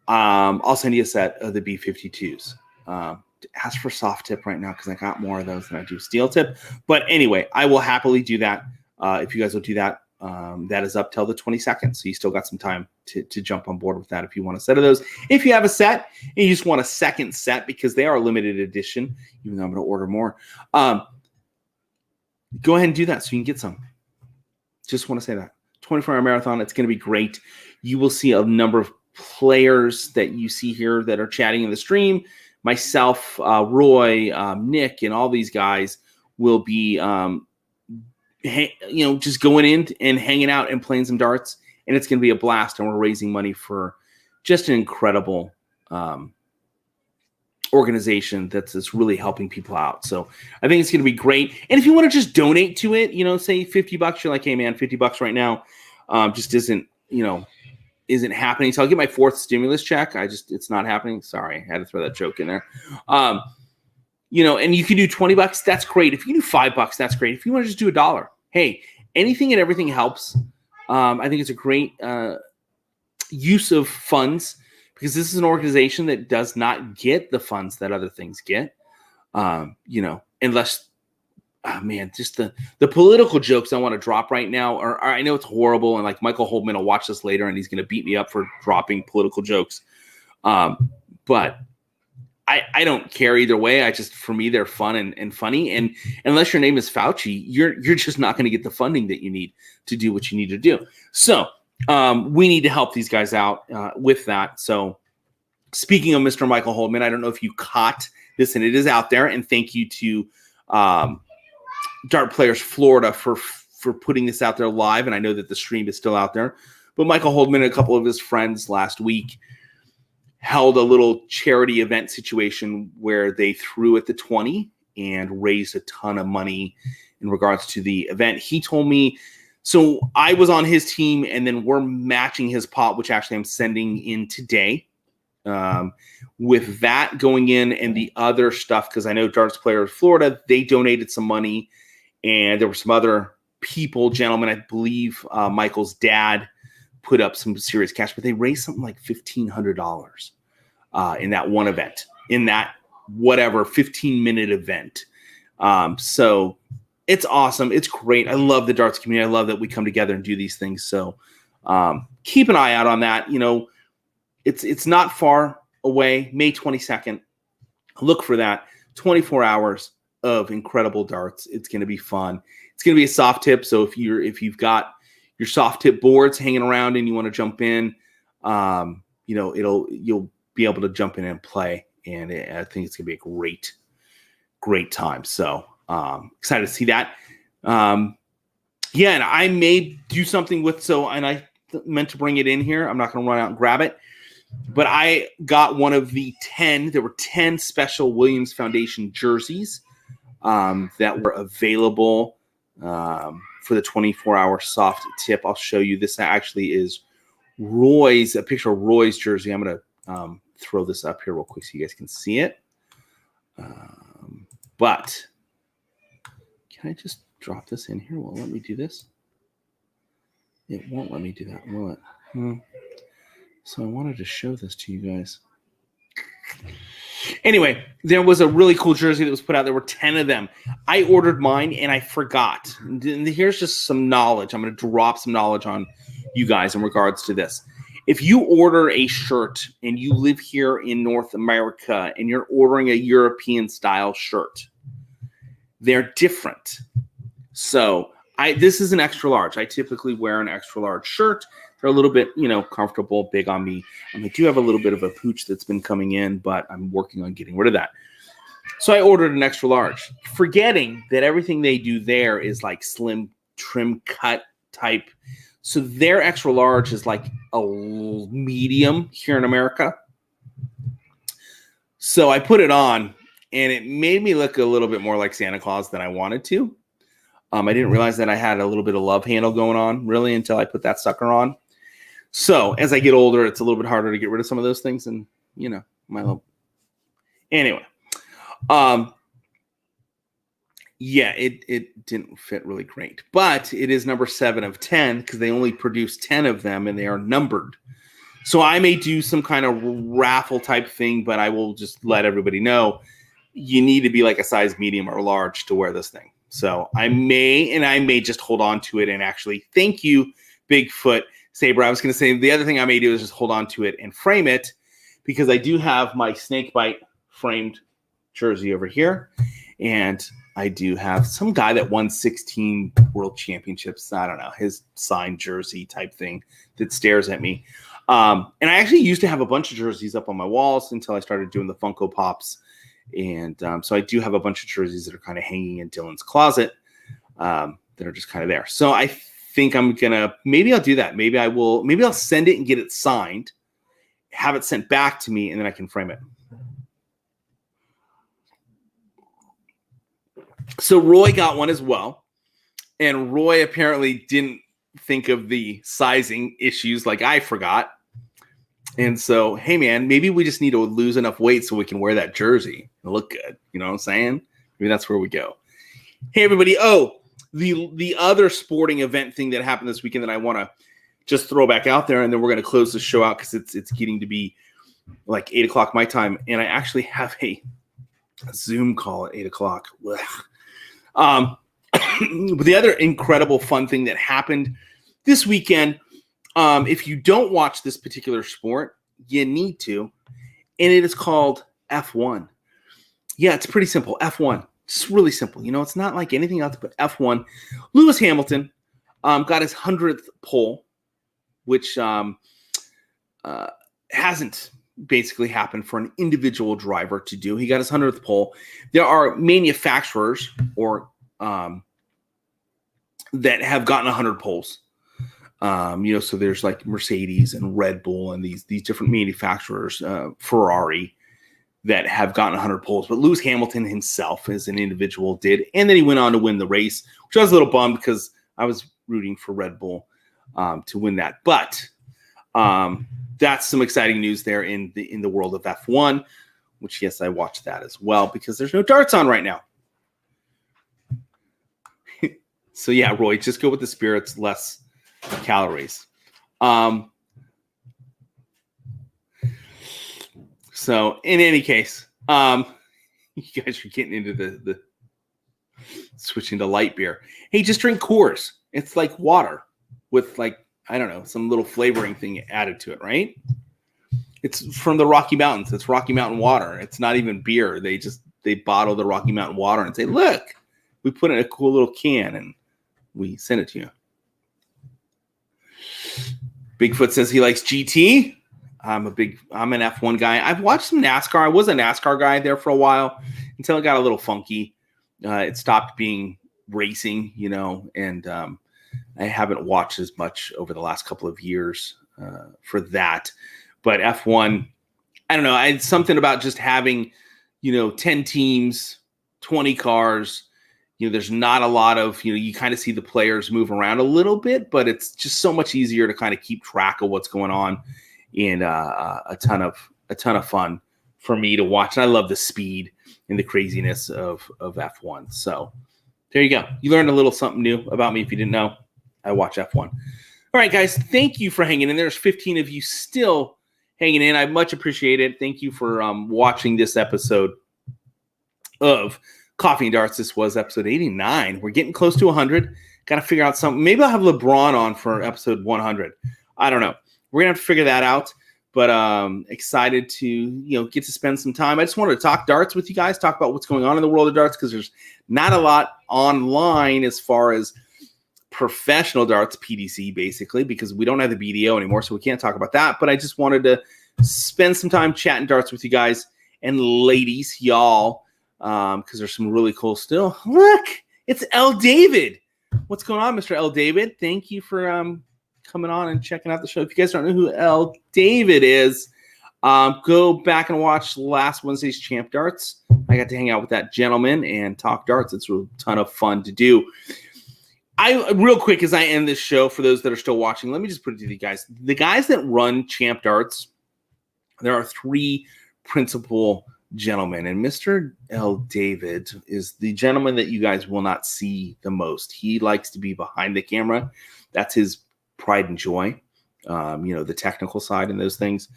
I'll send you a set of the B-52s. Ask for soft tip right now because I got more of those than I do steel tip. But anyway, I will happily do that. If you guys will do that, that is up till the 22nd. So you still got some time to jump on board with that if you want a set of those. If you have a set and you just want a second set because they are limited edition, even though I'm going to order more, go ahead and do that so you can get some. Just want to say that. 24-hour marathon, it's going to be great. You will see a number of players that you see here that are chatting in the stream. Myself, Roy, Nick, and all these guys will be, just going in and hanging out and playing some darts, and it's going to be a blast. And we're raising money for just an incredible organization that's really helping people out. So I think it's going to be great. And if you want to just donate to it, say $50, you're like, hey man, $50 right now just isn't happening. So I'll get my fourth stimulus check. It's not happening. Sorry. I had to throw that joke in there. And you can do $20. That's great. If you do $5, that's great. If you want to just do $1, hey, anything and everything helps. I think it's a great use of funds because this is an organization that does not get the funds that other things get. Unless, just the political jokes I want to drop right now are I know it's horrible, and like Michael Holdman will watch this later and he's going to beat me up for dropping political jokes. But I don't care either way. For me, they're fun and funny. And unless your name is Fauci, you're just not going to get the funding that you need to do what you need to do. So we need to help these guys out with that. So speaking of Mr. Michael Holdman, I don't know if you caught this, and it is out there. And thank you to Dart Players Florida for putting this out there live. And I know that the stream is still out there. But Michael Holdman and a couple of his friends last week held a little charity event situation where they threw at the 20 and raised a ton of money in regards to the event. He told me, so I was on his team, and then we're matching his pot, which actually I'm sending in today. With that going in and the other stuff, because I know Darts Players Florida, they donated some money, and there were some other people, gentlemen, I believe Michael's dad put up some serious cash, but they raised something like $1,500 in that one event, in that whatever 15-minute event. So it's awesome. It's great. I love the darts community. I love that we come together and do these things. So keep an eye out on that. It's not far away, May 22nd. Look for that. 24 hours of incredible darts. It's going to be fun. It's going to be a soft tip. So if you've got your soft tip boards hanging around and you want to jump in, you'll be able to jump in and play. And I think it's going to be a great time. So excited to see that. And I may do something and I meant to bring it in here. I'm not going to run out and grab it. But I got one of the 10. There were 10 special Williams Foundation jerseys that were available for the 24-hour soft tip. I'll show you. This actually is a picture of Roy's jersey. I'm going to throw this up here real quick so you guys can see it. But can I just drop this in here? Will it let me do this? It won't let me do that, will it? So I wanted to show this to you guys. Anyway, there was a really cool jersey that was put out. There were 10 of them. I ordered mine and I forgot. And here's just some knowledge. I'm going to drop some knowledge on you guys in regards to this. If you order a shirt and you live here in North America and you're ordering a European style shirt, they're different. So this is an extra large. I typically wear an extra large shirt. They're a little bit, comfortable, big on me. I do have a little bit of a pooch that's been coming in, but I'm working on getting rid of that. So I ordered an extra large, forgetting that everything they do there is like slim trim cut type. So their extra large is like a medium here in America. So I put it on, and it made me look a little bit more like Santa Claus than I wanted to. I didn't realize that I had a little bit of love handle going on, really, until I put that sucker on. So as I get older, it's a little bit harder to get rid of some of those things. And, my little... Anyway. Yeah, it didn't fit really great. But it is number 7 of 10 because they only produce 10 of them, and they are numbered. So I may do some kind of raffle type thing, but I will just let everybody know you need to be like a size medium or large to wear this thing. So I may just hold on to it and actually thank you, Bigfoot Saber. I was going to say the other thing I may do is just hold on to it and frame it because I do have my Snakebite framed jersey over here. And I do have some guy that won 16 world championships. I don't know, his signed jersey type thing that stares at me. And I actually used to have a bunch of jerseys up on my walls until I started doing the Funko Pops. And so I do have a bunch of jerseys that are kind of hanging in Dylan's closet that are just kind of there. So I think maybe I'll do that. Maybe I'll send it and get it signed, have it sent back to me, and then I can frame it. So Roy got one as well. And Roy apparently didn't think of the sizing issues like I forgot. And so, hey, man, maybe we just need to lose enough weight so we can wear that jersey and look good. You know what I'm saying? Maybe that's where we go. Hey, everybody. Oh, the other sporting event thing that happened this weekend that I want to just throw back out there, and then we're going to close the show out because it's getting to be like 8 o'clock my time. And I actually have a Zoom call at 8 o'clock. But the other incredible fun thing that happened this weekend, if you don't watch this particular sport, you need to, and it is called F1. Yeah, it's pretty simple. F1. It's really simple. It's not like anything else but F1. Lewis Hamilton got his 100th pole, which hasn't basically happened for an individual driver to do. He got his 100th pole. There are manufacturers or that have gotten 100 poles. So there's like Mercedes and Red Bull and these different manufacturers, Ferrari, that have gotten 100 poles. But Lewis Hamilton himself as an individual did. And then he went on to win the race, which I was a little bummed because I was rooting for Red Bull to win that. But that's some exciting news there in the world of F1, which, yes, I watched that as well because there's no darts on right now. So, yeah, Roy, just go with the spirits, less calories. So, in any case, you guys are getting into the switching to light beer. Hey, just drink Coors. It's like water with I don't know, some little flavoring thing added to it, right? It's from the Rocky Mountains. It's Rocky Mountain water. It's not even beer. They bottle the Rocky Mountain water and say, look, we put it in a cool little can and we send it to you. Bigfoot says he likes GT. I'm an F1 guy. I've watched some NASCAR. I was a NASCAR guy there for a while until it got a little funky. It stopped being racing, and I haven't watched as much over the last couple of years for that. But F1, I don't know. It's something about just having, 10 teams, 20 cars. There's not a lot of, you kind of see the players move around a little bit, but it's just so much easier to kind of keep track of what's going on, and a ton of fun for me to watch. And I love the speed and the craziness of F1. So there you go. You learned a little something new about me if you didn't know. I watch F1. All right, guys, thank you for hanging in. There's 15 of you still hanging in. I much appreciate it. Thank you for watching this episode of Coffee and Darts. This was episode 89. We're getting close to 100. Got to figure out something. Maybe I'll have LeBron on for episode 100. I don't know. We're going to have to figure that out. But excited to, get to spend some time. I just wanted to talk darts with you guys, talk about what's going on in the world of darts, because there's not a lot online as far as professional darts, PDC, basically, because we don't have the BDO anymore, so we can't talk about that. But I just wanted to spend some time chatting darts with you guys and ladies, y'all, because there's some really cool still. Look, it's L. David. What's going on, Mr. L. David? Thank you for coming on and checking out the show. If you guys don't know who L. David is, Go back and watch last Wednesday's Champ Darts. I got to hang out with that gentleman and talk darts. It's a ton of fun to do. Real quick, as I end this show, for those that are still watching, let me just put it to you guys. The guys that run Champ Darts, there are 3 principal gentlemen, and Mr. L. David is the gentleman that you guys will not see the most. He likes to be behind the camera. That's his pride and joy, the technical side and those things.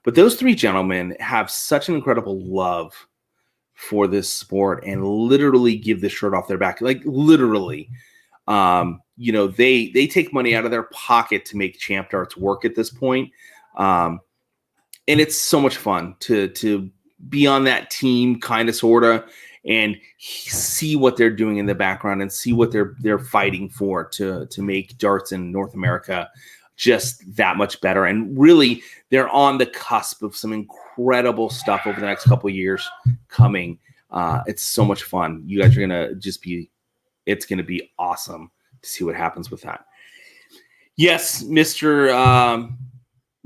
But those 3 gentlemen have such an incredible love for this sport and literally give the shirt off their back. Like literally, they take money out of their pocket to make Champ Darts work at this point. And it's so much fun to be on that team, kind of, sort of, and see what they're doing in the background and see what they're fighting for to make darts in North America just that much better. And really, they're on the cusp of some incredible stuff over the next couple of years coming. It's so much fun. You guys are going to it's going to be awesome to see what happens with that. Yes, Mr.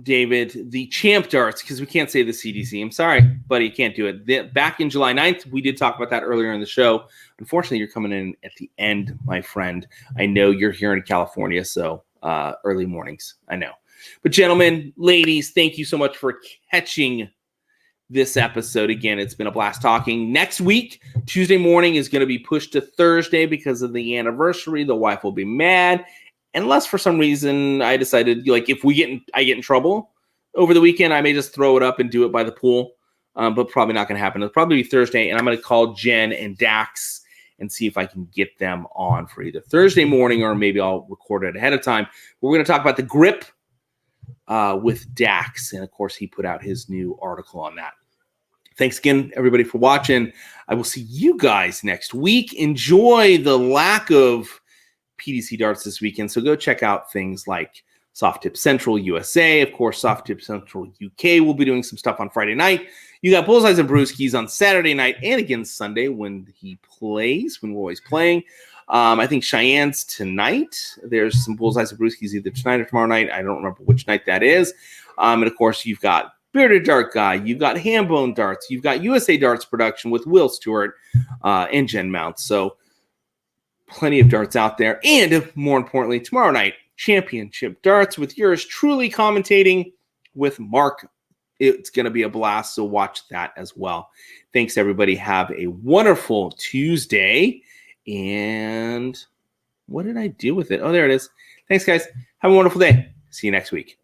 David, the Champ Darts, because we can't say the CDC. I'm sorry, buddy, you can't do it. Back in July 9th, we did talk about that earlier in the show. Unfortunately, you're coming in at the end, my friend. I know you're here in California, so early mornings, I know. But gentlemen, ladies, thank you so much for catching this episode. Again, it's been a blast talking. Next week, Tuesday morning, is going to be pushed to Thursday because of the anniversary. The wife will be mad. Unless for some reason I decided, like, if I get in trouble over the weekend, I may just throw it up and do it by the pool. But probably not going to happen. It'll probably be Thursday, and I'm going to call Jen and Dax and see if I can get them on for either Thursday morning or maybe I'll record it ahead of time. We're going to talk about the grip with Dax. And, of course, he put out his new article on that. Thanks again, everybody, for watching. I will see you guys next week. Enjoy the lack of PDC darts this weekend. So go check out things like Soft Tip Central USA. Of course, Soft Tip Central UK will be doing some stuff on Friday night. You got Bullseyes and Brewskis on Saturday night and again Sunday when he plays, when we're always playing. I think Cheyenne's tonight. There's some Bullseyes and Brewskis either tonight or tomorrow night. I don't remember which night that is. And, of course, you've got Bearded Dart Guy. You've got Hambone Darts. You've got USA Darts Production with Will Stewart and Jen Mounts. So plenty of darts out there. And more importantly, tomorrow night, Championship Darts with yours truly commentating with Mark. It's going to be a blast, so watch that as well. Thanks, everybody. Have a wonderful Tuesday. And what did I do with it? Oh, there it is. Thanks, guys. Have a wonderful day. See you next week.